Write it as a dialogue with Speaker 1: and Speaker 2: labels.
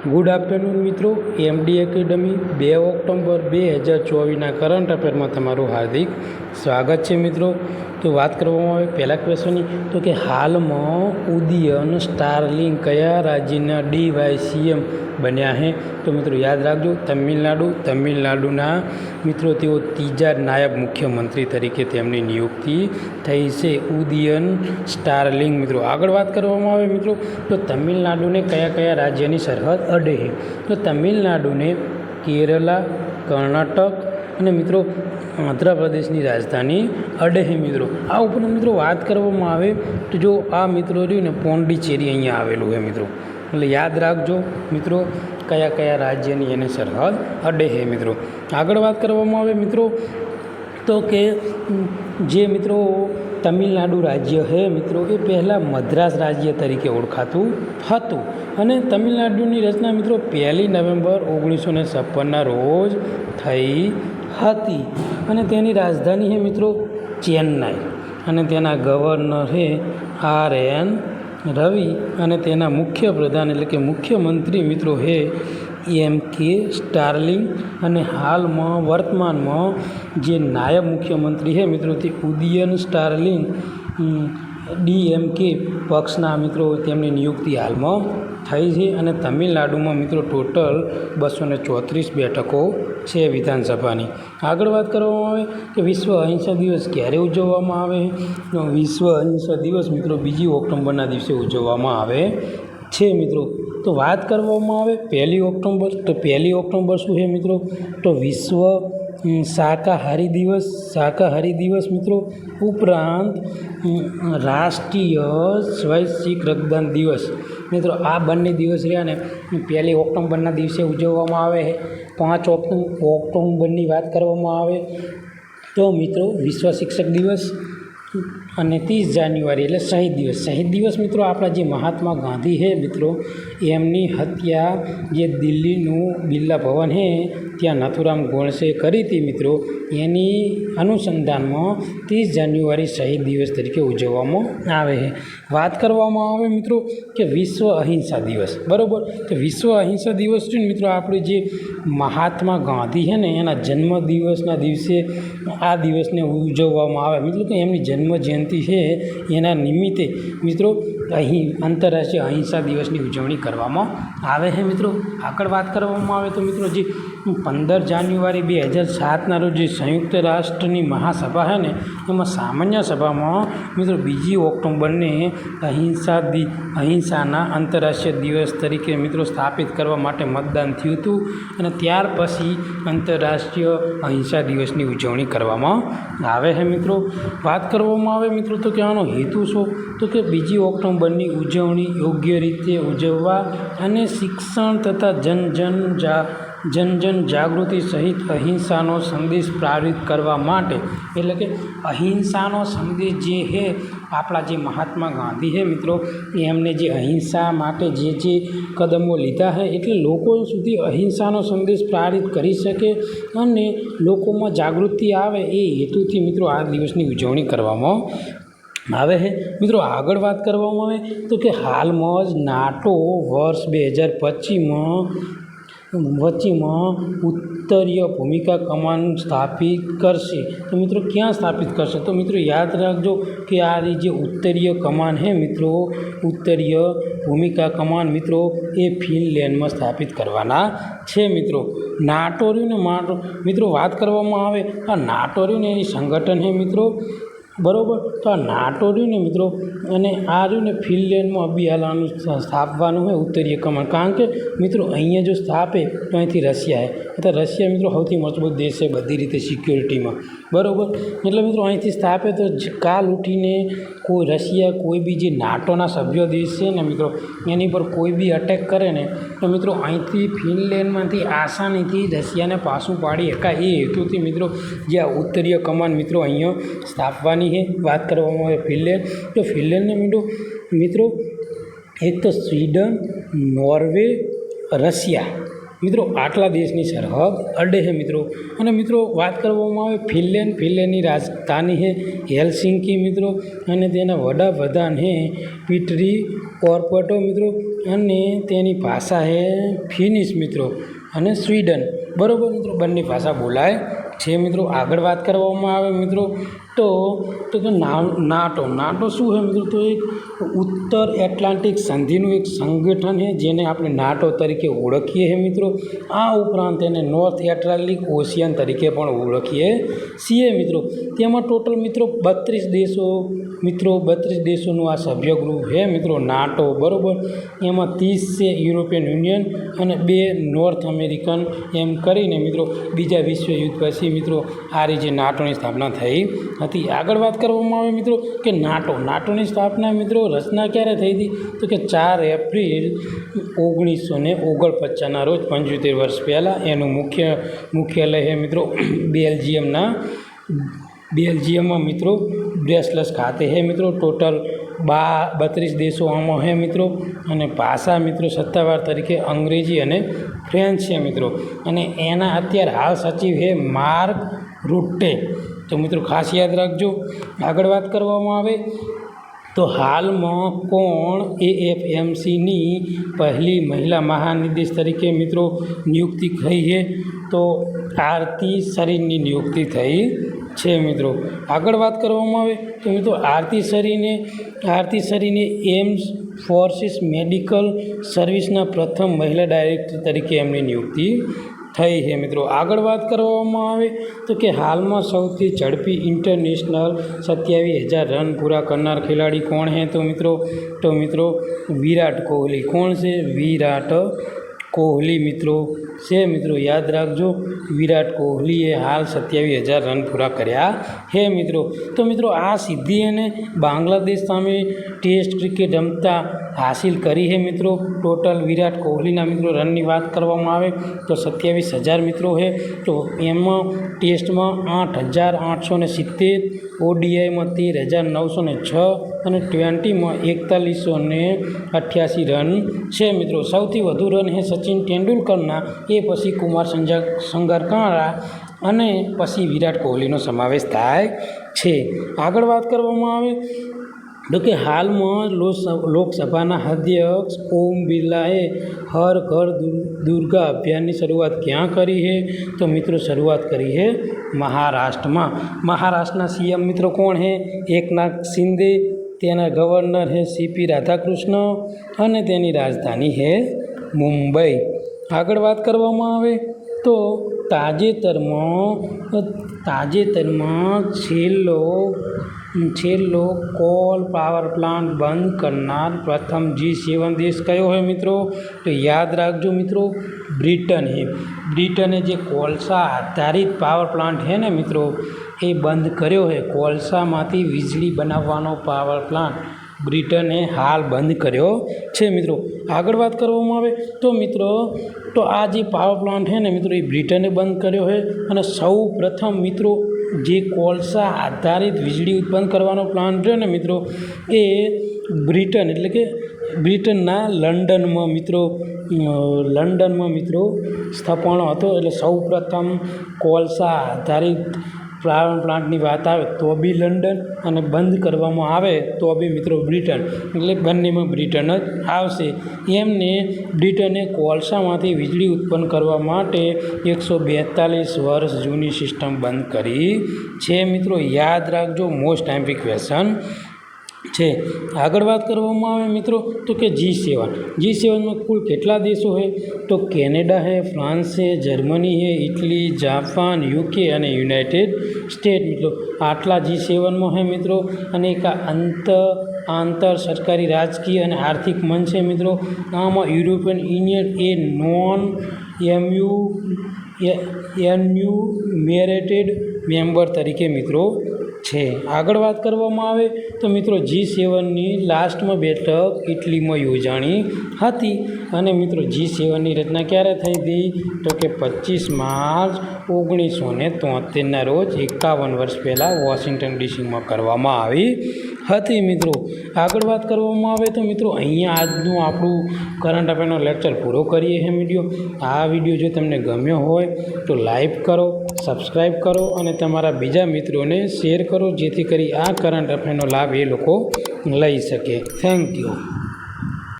Speaker 1: Good afternoon મિત્રો, MD academy 2 October 2024ના current અફેરમાં તમારું હાર્દિક સ્વાગત છે મિત્રો। તો વાત કરવામાં આવે પહેલા ક્વેશ્ચનની, તો કે હાલમાં ઉદયન સ્ટારલિંક કયા રાજ્યના DYCM બન્યા છે? તો મિત્રો યાદ રાખજો, તમિલનાડુના મિત્રો તેઓ ત્રીજા નાયબ મુખ્યમંત્રી તરીકે તેમની નિયુક્તિ થઈ છે, ઉદયન સ્ટારલિંક મિત્રો। આગળ વાત કરવામાં આવે મિત્રો, તો તમિલનાડુને કયા કયા રાજ્યની સરહદ અડે છે? તો તમિલનાડુને કેરલા, કર્ણાટક અને મિત્રો આંધ્રપ્રદેશની રાજધાની અડે છે મિત્રો। આ ઉપરાંત મિત્રો વાત કરવામાં આવે તો જો આ મિત્રો રહ્યું ને પોંડિચેરી અહીંયા આવેલું છે મિત્રો, એટલે યાદ રાખજો મિત્રો કયા કયા રાજ્યની એને સરહદ અડે છે મિત્રો। આગળ વાત કરવામાં આવે મિત્રો, તો કે જે મિત્રો તમિલનાડુ રાજ્ય છે મિત્રો એ પહેલાં મદ્રાસ રાજ્ય તરીકે ઓળખાતું હતું અને તમિલનાડુની રચના મિત્રો 1 નવેમ્બર 1956ના રોજ થઈ હતી અને તેની રાજધાની છે મિત્રો ચેન્નાઈ અને તેના ગવર્નર છે RN રવિ અને તેના મુખ્યપ્રધાન એટલે કે મુખ્યમંત્રી મિત્રો છે MK સ્ટારલિંગ અને હાલમાં વર્તમાનમાં જે નાયબ મુખ્યમંત્રી છે મિત્રો તે ઉદયન સ્ટારલિંગ DMK પક્ષના મિત્રો તેમની નિયુક્તિ હાલમાં થઈ છે અને તમિલનાડુમાં મિત્રો ટોટલ 234 બેઠકો છે વિધાનસભાની। આગળ વાત કરવામાં આવે કે વિશ્વ અહિંસા દિવસ ક્યારે ઉજવવામાં આવે? વિશ્વ અહિંસા દિવસ મિત્રો 2 ઓક્ટોબરના દિવસે ઉજવવામાં આવે છે મિત્રો। તો વાત કરવામાં આવે 1 ઓક્ટોબર, તો 1 ઓક્ટોબર શું છે મિત્રો? તો વિશ્વ શાકાહારી દિવસ મિત્રો, ઉપરાંત રાષ્ટ્રીય સ્વૈચ્છિક રક્તદાન દિવસ મિત્રો। આ બંને દિવસ રહ્યા ને 1 ઓક્ટોબરના દિવસે ઉજવવામાં આવે છે। 5 ઓક્ટોબરની વાત કરવામાં આવે તો મિત્રો વિશ્વ શિક્ષક દિવસ અને 30 જાન્યુઆરી એટલે શહીદ દિવસ મિત્રો। આપણા જે મહાત્મા ગાંધી છે મિત્રો એમની હત્યા જે દિલ્હીનું બિરલા ભવન છે ત્યાં નથુરામ ગોડસે કરી હતી મિત્રો, એની અનુસંધાનમાં 30 જાન્યુઆરી શહીદ દિવસ તરીકે ઉજવવામાં આવે છે। વાત કરવામાં આવે મિત્રો કે વિશ્વ અહિંસા દિવસ, બરાબર, તો વિશ્વ અહિંસા દિવસ છે ને મિત્રો આપણે જે મહાત્મા ગાંધી છે ને એના જન્મદિવસના દિવસે આ દિવસને ઉજવવામાં આવે મિત્રો, કે એમની જન્મ જયંતિ છે એના નિમિત્તે મિત્રો અહીં આંતરરાષ્ટ્રીય અહિંસા દિવસની ઉજવણી કરવામાં આવે છે મિત્રો। આગળ વાત કરવામાં આવે તો મિત્રો જે 15 જાન્યુઆરી 2007ના રોજ જે સંયુક્ત રાષ્ટ્રની મહાસભા છે ને એમાં સામાન્ય સભામાં મિત્રો 2 ઓક્ટોબરને અહિંસાના આંતરરાષ્ટ્રીય દિવસ તરીકે મિત્રો સ્થાપિત કરવા માટે મતદાન થયું હતું અને ત્યાર પછી આંતરરાષ્ટ્રીય અહિંસા દિવસની ઉજવણી કરવામાં આવે છે મિત્રો। વાત કરવામાં આવે મિત્રો તો કે આનો હેતુ શું? તો કે 2 ઓક્ટોબરની ઉજવણી યોગ્ય રીતે ઉજવવા અને શિક્ષણ તથા જન જાગૃતિ સહિત અહિંસાનો સંદેશ પ્રેરિત કરવા માટે, એટલે કે અહિંસાનો સંદેશ જે છે આપણા જે મહાત્મા ગાંધી છે મિત્રો એમને જે અહિંસા માટે જે કદમો લીધા છે એટલે લોકો સુધી અહિંસાનો સંદેશ પ્રેરિત કરી શકે અને લોકોમાં જાગૃતિ આવે એ હેતુથી મિત્રો આ દિવસની ઉજવણી કરવામાં આવે છે મિત્રો। આગળ વાત કરવામાં આવે તો કે હાલમાં જ નાટો વર્ષ 2025માં ઉત્તરીય ભૂમિકા કમાન સ્થાપિત કરશે। તો મિત્રો ક્યાં સ્થાપિત કરશે? તો મિત્રો યાદ રાખજો કે આ જે ઉત્તરીય કમાન છે મિત્રો, ઉત્તરીય ભૂમિકા કમાન મિત્રો એ ફિનલેન્ડમાં સ્થાપિત કરવાના છે મિત્રો। નાટો રહ્યું ને મિત્રો વાત કરવામાં આવે આ નાટો રહ્યું ને એની સંગઠન છે મિત્રો, બરાબર, તો આ નાટો રહ્યું ને મિત્રો અને આ રહ્યું ને ફિનલેન્ડમાં અભિયાન સ્થાપવાનું હોય ઉત્તરીય કમાન, કારણ કે મિત્રો અહીંયા જો સ્થાપે તો અહીંથી રશિયા છે, તો રશિયા મિત્રો સૌથી મજબૂત દેશ છે બધી રીતે સિક્યોરિટીમાં, બરાબર, એટલે મિત્રો અહીંથી સ્થાપે તો કાલ ઉઠીને કોઈ રશિયા કોઈ બી જે નાટોના સભ્ય દેશ છે ને મિત્રો એની પર કોઈ બી અટેક કરે ને તો મિત્રો અહીંથી ફિનલેન્ડમાંથી આસાનીથી રશિયાને પાછું પાડી શકાય એ હેતુથી મિત્રો જે આ ઉત્તરીય કમાન મિત્રો અહીંયા સ્થાપવાની છે। વાત કરવામાં આવે ફિનલેન્ડ, તો ફિનલેન્ડને મિત્રો એક તો સ્વીડન, નોર્વે, રશિયા મિત્રો આટલા દેશની સરહદ અડે છે મિત્રો. અને મિત્રો વાત કરવામાં આવે ફિનલેન્ડની રાજધાની છે હેલસિંકી મિત્રો, અને તેના વડાપ્રધાન છે પીટરી ઓર્પટો મિત્રો, અને તેની ભાષા છે ફિનિશ મિત્રો, અને સ્વીડન બરાબર મિત્રો બંને ભાષા બોલાય છે મિત્રો. આગળ વાત કરવામાં આવે મિત્રો તો નાટો શું છે મિત્રો? તો એક ઉત્તર એટલાન્ટિક સંધિનું એક સંગઠન છે જેને આપણે નાટો તરીકે ઓળખીએ છીએ મિત્રો. આ ઉપરાંત તેને નોર્થ એટલાન્ટિક ઓશિયન તરીકે પણ ઓળખીએ છીએ મિત્રો. તેમાં ટોટલ મિત્રો 32 દેશોનું આ સભ્યગૃહ છે મિત્રો નાટો બરાબર. એમાં 30 છે યુરોપિયન યુનિયન અને 2 નોર્થ અમેરિકન, એમ કરીને મિત્રો બીજા વિશ્વયુદ્ધ પછી મિત્રો આ રીતે નાટોની સ્થાપના થઈ હતી. આગળ વાત કરવામાં આવે મિત્રો કે નાટોની સ્થાપના મિત્રો રચના ક્યારે થઈ હતી? તો કે 4 એપ્રિલ 1949ના રોજ 75 વર્ષ પહેલાં. એનું મુખ્યાલય છે મિત્રો બેલ્જિયમમાં મિત્રો બ્રસેલ્સ ખાતે છે મિત્રો. ટોટલ 32 દેશો આમાં છે મિત્રો, અને ભાષા મિત્રો સત્તાવાર તરીકે અંગ્રેજી અને ફ્રેન્ચ છે મિત્રો. અને એના અત્યારે હાલ સચિવ છે માર્ક રૂટ્ટે. તો મિત્રો ખાસ યાદ રાખજો. આગળ વાત કરવામાં આવે તો હાલમાં કોણ AFMCની પહેલી મહિલા મહાનિદેશ તરીકે મિત્રો નિયુક્તિ થઈ છે? તો આરતી સરીનની નિયુક્તિ થઈ છે મિત્રો. આગળ વાત કરવામાં આવે તો મિત્રો આરતી સરીને એમ્સ ફોર્સિસ મેડિકલ સર્વિસના પ્રથમ મહિલા ડાયરેક્ટર તરીકે એમની નિયુક્તિ થઈ છે મિત્રો. આગળ વાત કરવામાં આવે તો કે હાલમાં સૌથી ઝડપી ઇન્ટરનેશનલ 27,000 રન પૂરા કરનાર ખેલાડી કોણ છે? તો મિત્રો વિરાટ કોહલી. કોણ છે? વિરાટ કોહલી મિત્રો છે મિત્રો. યાદ રાખજો, વિરાટ કોહલીએ હાલ 27,000 રન પૂરા કર્યા છે મિત્રો. તો મિત્રો આ સિદ્ધિ એને બાંગ્લાદેશ સામે ટેસ્ટ ક્રિકેટ રમતા હાસિલ કરી છે મિત્રો. ટોટલ વિરાટ કોહલીના મિત્રો રનની વાત કરવામાં આવે તો 27,000 મિત્રો છે. તો એમાં ટેસ્ટમાં 8,870, ODIમાં 13,906 અને T20માં 4188 રન છે મિત્રો. સૌથી વધુ રન છે સચિન તેંડુલકરના, એ પછી કુમાર સંગકારા અને પછી વિરાટ કોહલીનો સમાવેશ થાય છે. આગળ વાત કરવામાં આવે તો કે હાલમાં લોકસભાના અધ્યક્ષ ઓમ બિરલાએ હર ઘર દુર્ગા અભિયાનની શરૂઆત ક્યાં કરી છે? તો મિત્રો શરૂઆત કરી છે મહારાષ્ટ્રમાં. મહારાષ્ટ્રના CM મિત્રો કોણ છે? એકનાથ શિંદે. તેના ગવર્નર છે CP રાધાકૃષ્ણ, અને તેની રાજધાની છે મુંબઈ. આગળ વાત કરવામાં આવે તો તાજેતરમાં છેલ્લો કોલ પાવર પ્લાન્ટ બંધ કરનાર પ્રથમ G7 દેશ કયો છે મિત્રો? તો યાદ રાખજો મિત્રો બ્રિટન છે. બ્રિટને જે કોલસા આધારિત પાવર પ્લાન્ટ છે ને મિત્રો એ બંધ કર્યો છે. કોલસામાંથી વીજળી બનાવવાનો પાવર પ્લાન્ટ બ્રિટને હાલ બંધ કર્યો છે મિત્રો. આગળ વાત કરવામાં આવે તો મિત્રો તો આ જે પાવર પ્લાન્ટ છે ને મિત્રો એ બ્રિટને બંધ કર્યો છે. અને સૌ પ્રથમ મિત્રો જે કોલસા આધારિત વીજળી ઉત્પન્ન કરવાનો પ્લાન્ટ છે ને મિત્રો એ બ્રિટન એટલે કે બ્રિટનના લંડનમાં મિત્રો સ્થાપવાનો હતો. એટલે સૌ પ્રથમ કોલસા આધારિત પ્લાન્ટની વાત આવે તો બી લંડન, અને બંધ કરવામાં આવે તો બી મિત્રો બ્રિટન. એટલે બંનેમાં બ્રિટન જ આવશે. એમને બ્રિટને કોલસામાંથી વીજળી ઉત્પન્ન કરવા માટે 142 વર્ષ જૂની સિસ્ટમ બંધ કરી છે મિત્રો. યાદ રાખજો, મોસ્ટ ટાઈમ્પી ક્વેશ્ચન છે. આગળ વાત કરવામાં આવે મિત્રો તો કે G7માં કુલ કેટલા દેશો છે? તો કેનેડા છે, ફ્રાન્સ છે, જર્મની છે, ઇટલી, જાપાન, UK અને યુનાઇટેડ સ્ટેટ મિત્રો. આટલા G7માં છે મિત્રો. અને એક આંતર સરકારી રાજકીય અને આર્થિક મંચ છે મિત્રો. આમાં યુરોપિયન યુનિયન એ નોન એન્યુમેરેટેડ મેમ્બર તરીકે મિત્રો છે. આગળ વાત કરવામાં આવે તો મિત્રો G7ની લાસ્ટમાં બેઠક ઇટલીમાં યોજાણી હતી. અને મિત્રો G7ની રચના ક્યારે થઈ હતી? તો કે 25 માર્ચ 1973ના રોજ 51 વર્ષ પહેલાં વોશિંગ્ટન DCમાં કરવામાં આવી હતી મિત્રો. આગળ વાત કરવામાં આવે તો મિત્રો અહીંયા આજનું આપણું કરંટ અફેરનો લેક્ચર પૂરો કરીએ છીએ વિડીયો. આ વિડીયો જો તમને ગમ્યો હોય તો લાઈક કરો, સબસ્ક્રાઈબ કરો અને તમારા બીજા મિત્રોને શેર કરો, જેથી કરી આ કરંટ અફેરનો લાભ એ લોકો લઈ શકે. Thank you.